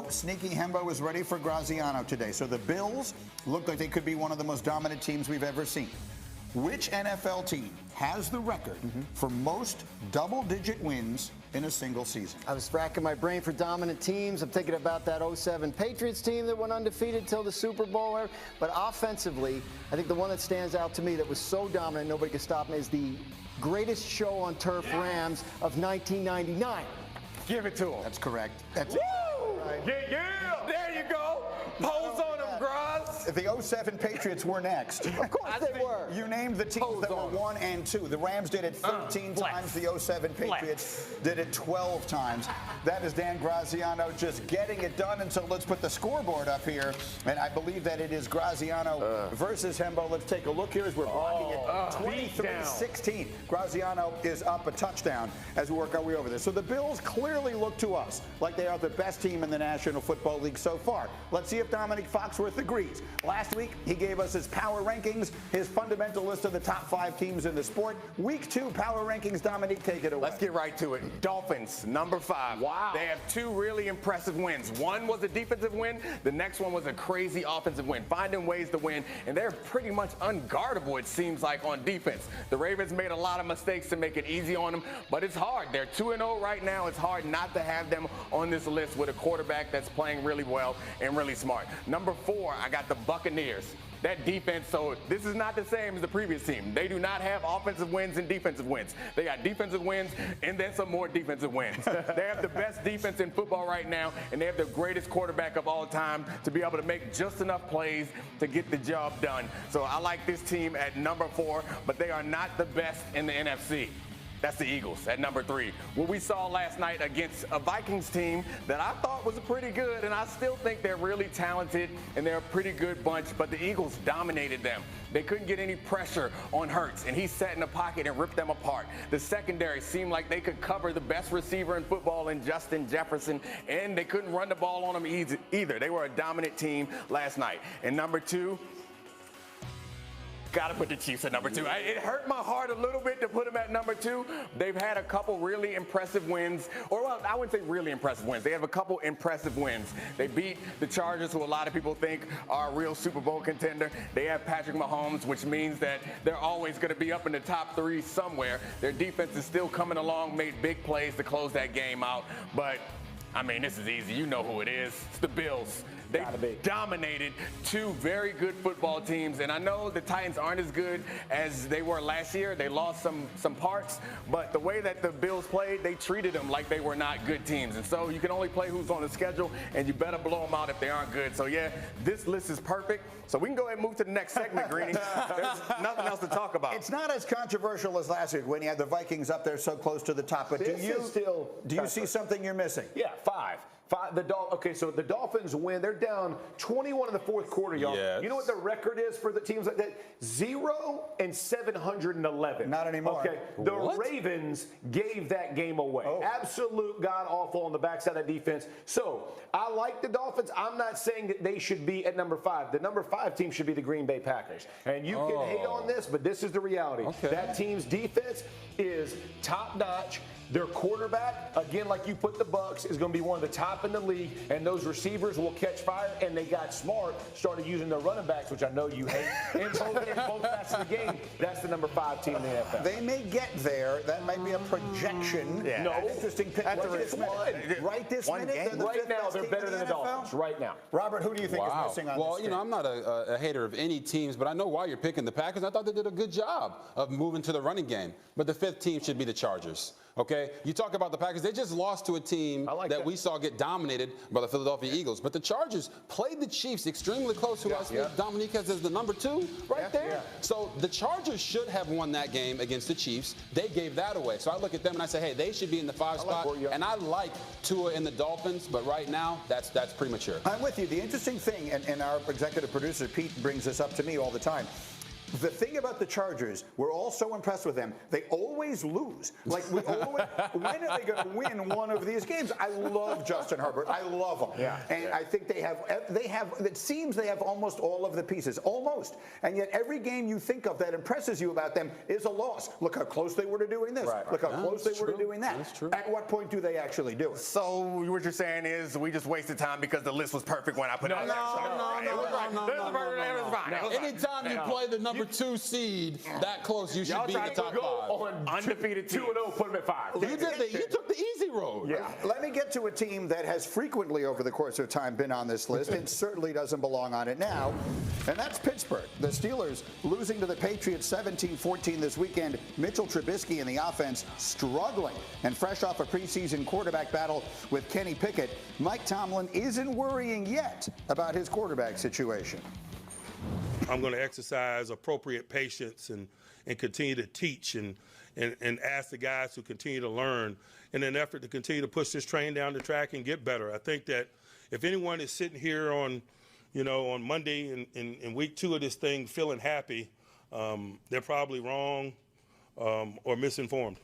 Sneaky Hembo is ready for Graziano today. So the Bills look like they could be one of the most dominant teams we've ever seen. Which NFL team has the record for most double-digit wins in a single season? I was racking my brain for dominant teams. I'm thinking about that 07 Patriots team that went undefeated till the Super Bowl. But offensively, I think the one that stands out to me that was so dominant nobody could stop him is the greatest show on turf Rams of 1999. Give it to him. That's correct. That's right. Yeah. There you go. Pose on them, Graz. The 07 Patriots were next. Of course they were. You named the teams that were 1 and 2. The Rams did it 13 times. The 07 Patriots did it 12 times. That is Dan Graziano just getting it done. And so let's put the scoreboard up here. And I believe that it is Graziano versus Hembo. Let's take a look here as we're blocking it. 23-16. Graziano is up a touchdown as we work our way over this. So the Bills clearly look to us like they are the best team in the National Football League so far. Let's see if Domonique Foxworth agrees. Last week, he gave us his power rankings, his fundamental list of the top 5 teams in the sport. Week 2 power rankings. Domonique, take it away. Let's get right to it. Dolphins, number 5. Wow. They have 2 really impressive wins. One was a defensive win. The next one was a crazy offensive win, finding ways to win. And they're pretty much unguardable, it seems like, on defense. The Ravens made a lot of mistakes to make it easy on them, but it's hard. They're 2-0 right now. It's hard not to have them on this list with a quarterback that's playing really well and really smart. Number 4, I got the Buccaneers. That defense, so this is not the same as the previous team. They do not have offensive wins and defensive wins. They got defensive wins and then some more defensive wins. They have the best defense in football right now, and they have the greatest quarterback of all time to be able to make just enough plays to get the job done. So I like this team at number 4, but they are not the best in the NFC. That's the Eagles at number 3. What we saw last night against a Vikings team that I thought was pretty good, and I still think they're really talented and they're a pretty good bunch, but the Eagles dominated them. They couldn't get any pressure on Hurts, and he sat in the pocket and ripped them apart. The secondary seemed like they could cover the best receiver in football in Justin Jefferson, and they couldn't run the ball on them either. They were a dominant team last night. And number 2, got to put the Chiefs at number 2. It hurt my heart a little bit to put them at number 2. They've had a couple really impressive wins. Or, well, I wouldn't say really impressive wins. They have a couple impressive wins. They beat the Chargers, who a lot of people think are a real Super Bowl contender. They have Patrick Mahomes, which means that they're always going to be up in the top 3 somewhere. Their defense is still coming along, made big plays to close that game out. But, I mean, this is easy. You know who it is. It's the Bills. They dominated 2 very good football teams, and I know the Titans aren't as good as they were last year. They lost some parts, but the way that the Bills played, they treated them like they were not good teams. And so you can only play who's on the schedule, and you better blow them out if they aren't good. So, yeah, this list is perfect. So we can go ahead and move to the next segment, Greeny. There's nothing else to talk about. It's not as controversial as last week when you had the Vikings up there so close to the top. But do you see something you're missing? Yeah, 5. Okay, so the Dolphins win. They're down 21 in the fourth quarter, y'all. Yes. You know what the record is for the teams like that? 0-711. Not anymore. Okay, the Ravens gave that game away. Absolute god-awful on the backside of defense. So I like the Dolphins. I'm not saying that they should be at number 5. The number 5 team should be the Green Bay Packers. And you can hate on this, but this is the reality. Okay. That team's defense is top-notch. Their quarterback, again, like you put the Bucs, is going to be one of the top in the league, and those receivers will catch fire, and they got smart, started using their running backs, which I know you hate, in both facets of the game. That's the number 5 team in the NFL. They may get there. That might be a projection. Yeah. No. Interesting pick. Right this minute. Right now, they're better than the Dolphins. Right now. Robert, who do you think is missing on this team? Well, you know, I'm not a hater of any teams, but I know why you're picking the Packers. I thought they did a good job of moving to the running game. But the 5th team should be the Chargers. Okay, you talk about the Packers. They just lost to a team that we saw get dominated by the Philadelphia Eagles. But the Chargers played the Chiefs extremely close, who I think Domonique has as the number 2 right there. Yeah. So the Chargers should have won that game against the Chiefs. They gave that away. So I look at them and I say, hey, they should be in the 5 spot. And I like Tua and the Dolphins, but right now, that's premature. I'm with you. The interesting thing, and our executive producer, Pete, brings this up to me all the time. The thing about the Chargers, we're all so impressed with them. They always lose. Like, when are they going to win one of these games? I love Justin Herbert. I love him. Yeah. And I think they have, it seems they have almost all of the pieces. Almost. And yet every game you think of that impresses you about them is a loss. Look how close they were to doing this. Right. Look how close they were to doing that. That's true. At what point do they actually do it? So what you're saying is we just wasted time because the list was perfect when I put it out there. Anytime you play the number 2 seed that close, you should be in the top 5. Undefeated 2-0, put them at 5. You took the easy road. Yeah. Let me get to a team that has frequently over the course of time been on this list and certainly doesn't belong on it now, and that's Pittsburgh. The Steelers losing to the Patriots 17-14 this weekend. Mitchell Trubisky in the offense struggling, and fresh off a preseason quarterback battle with Kenny Pickett, Mike Tomlin isn't worrying yet about his quarterback situation. I'm going to exercise appropriate patience and continue to teach and ask the guys to continue to learn in an effort to continue to push this train down the track and get better. I think that if anyone is sitting here on Monday in week 2 of this thing feeling happy, they're probably wrong or misinformed.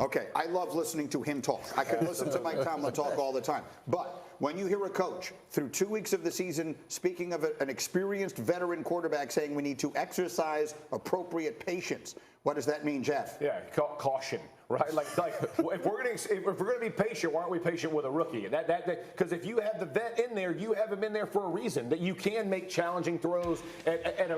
Okay, I love listening to him talk. I could listen to Mike Tomlin talk all the time. But when you hear a coach through 2 weeks of the season speaking of an experienced veteran quarterback saying we need to exercise appropriate patience, what does that mean, Jeff? Yeah, caution, right? Like if we're gonna be patient, why aren't we patient with a rookie? Because if you have the vet in there, you have him in there for a reason. That you can make challenging throws at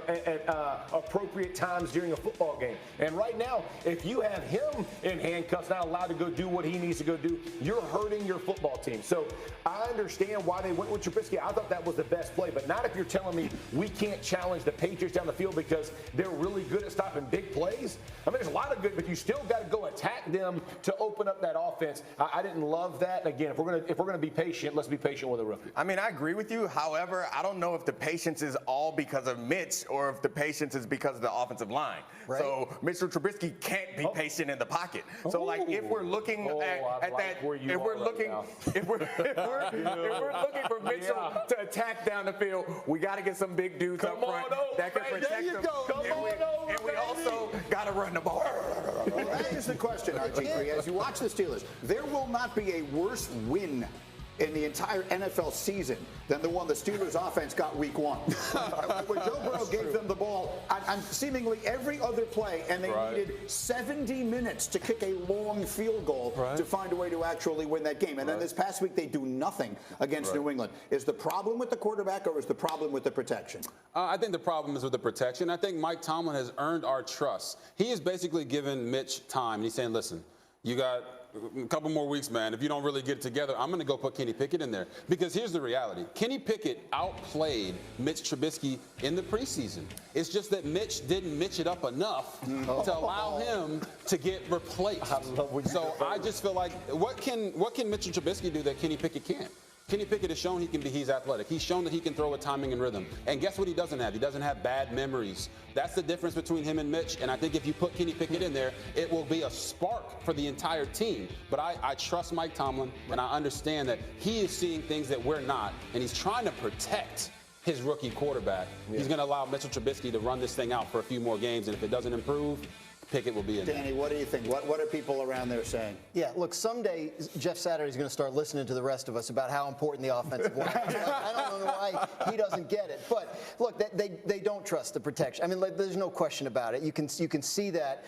appropriate times during a football game. And right now, if you have him in handcuffs, not allowed to go do what he needs to go do, you're hurting your football team. So I understand why they went with Trubisky. I thought that was the best play, but not if you're telling me we can't challenge the Patriots down the field because they're really good at stopping big plays. I mean, there's a lot of good, but you still got to go attack them to open up that offense. I didn't love that. Again, if we're gonna be patient, let's be patient with a rookie. I mean, I agree with you. However, I don't know if the patience is all because of Mitch or if the patience is because of the offensive line. Right. So Mr. Trubisky can't be patient in the pocket. So like if we're looking at that, if we're looking for Mitchell to attack down the field, we got to get some big dudes up front that can protect him. And we also got to run the ball. Well, that is the question, RG3. As you watch the Steelers, there will not be a worse win in the entire NFL season than the one the Steelers offense got week 1. When Joe Burrow gave them the ball on seemingly every other play, and they needed 70 minutes to kick a long field goal to find a way to actually win that game. And then this past week, they do nothing against New England. Is the problem with the quarterback or is the problem with the protection? I think the problem is with the protection. I think Mike Tomlin has earned our trust. He has basically given Mitch time, and he's saying, listen, you got a couple more weeks, man. If you don't really get it together, I'm going to go put Kenny Pickett in there. Because here's the reality. Kenny Pickett outplayed Mitch Trubisky in the preseason. It's just that Mitch didn't Mitch it up enough to allow him to get replaced. So I just feel like, what can Mitchell Trubisky do that Kenny Pickett can't? Kenny Pickett has shown he's athletic. He's shown that he can throw with timing and rhythm. And guess what he doesn't have? He doesn't have bad memories. That's the difference between him and Mitch. And I think if you put Kenny Pickett in there, it will be a spark for the entire team. But I trust Mike Tomlin, and I understand that he is seeing things that we're not, and he's trying to protect his rookie quarterback. He's going to allow Mitchell Trubisky to run this thing out for a few more games, and if it doesn't improve, Pickett will be in there. Danny, what do you think? What are people around there saying? Yeah, look, someday Jeff Saturday's going to start listening to the rest of us about how important the offensive line is. I don't know why he doesn't get it. But look, they don't trust the protection. I mean, there's no question about it. You can see that.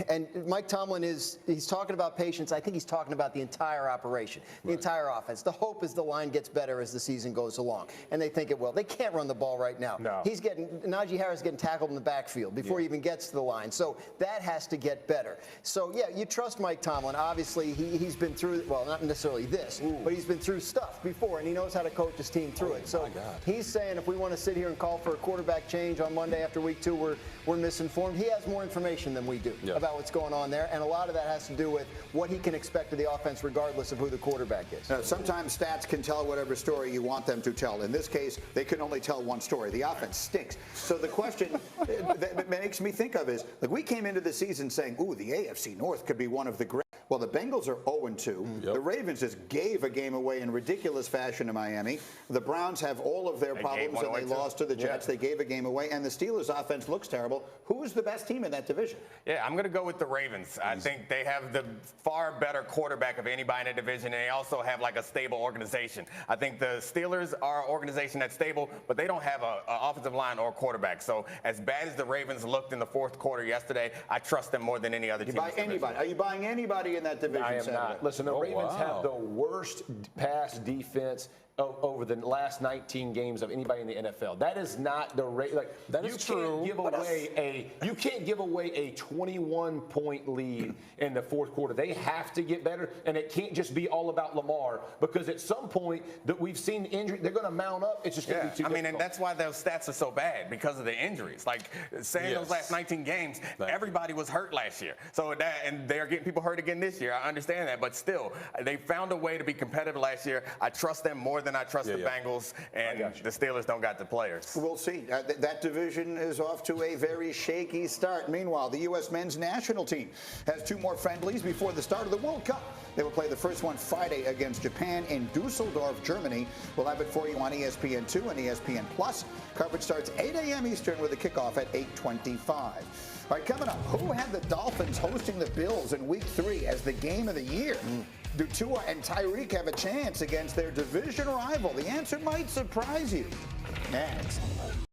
And Mike Tomlin he's talking about patience. I think he's talking about the entire operation, the entire offense. The hope is the line gets better as the season goes along, and they think it will. They can't run the ball right now. No. Najee Harris getting tackled in the backfield before he even gets to the line. So that has to get better. So, yeah, you trust Mike Tomlin. Obviously, he's been through, well, not necessarily this, but he's been through stuff before, and he knows how to coach his team through it. So he's saying if we want to sit here and call for a quarterback change on Monday after week 2, we're misinformed. He has more information than we do about what's going on there, and a lot of that has to do with what he can expect of the offense regardless of who the quarterback is. Sometimes stats can tell whatever story you want them to tell. In this case, they can only tell one story. The offense stinks. So the question that makes me think of is, like, we came into the season saying, ooh, the AFC North could be one of the great. Well, the Bengals are 0-2. The Ravens just gave a game away in ridiculous fashion to Miami. The Browns have all of their problems, and they lost to the Jets. They gave a game away, and the Steelers' offense looks terrible. Who's the best team in that division? Yeah, I'm going to go with the Ravens. I think they have the far better quarterback of anybody in the division, and they also have like a stable organization. I think the Steelers are an organization that's stable, but they don't have an offensive line or quarterback. So as bad as the Ravens looked in the fourth quarter yesterday, I trust them more than any other team. Buy anybody? Are you buying anybody in that division? I am Saturday? not. Listen, the Ravens have the worst pass defense over the last 19 games of anybody in the NFL. That is not the that is true. You can't give away a 21-point lead in the fourth quarter. They have to get better, and it can't just be all about Lamar, because at some point that we've seen injury, they're going to mount up. It's just going to be too difficult. And that's why those stats are so bad, because of the injuries. Like saying those last 19 games, everybody was hurt last year. So and they're getting people hurt again this year. I understand that, but still, they found a way to be competitive last year. I trust them more than I trust the Bengals, and the Steelers don't got the players. We'll see. That division is off to a very shaky start. Meanwhile, the U.S. men's national team has 2 more friendlies before the start of the World Cup. They will play the first one Friday against Japan in Dusseldorf, Germany. We'll have it for you on ESPN2 and ESPN+. Coverage starts 8 a.m. Eastern with a kickoff at 8:25. All right, coming up, who had the Dolphins hosting the Bills in Week 3 as the game of the year? Do Tua and Tyreek have a chance against their division rival? The answer might surprise you. Next.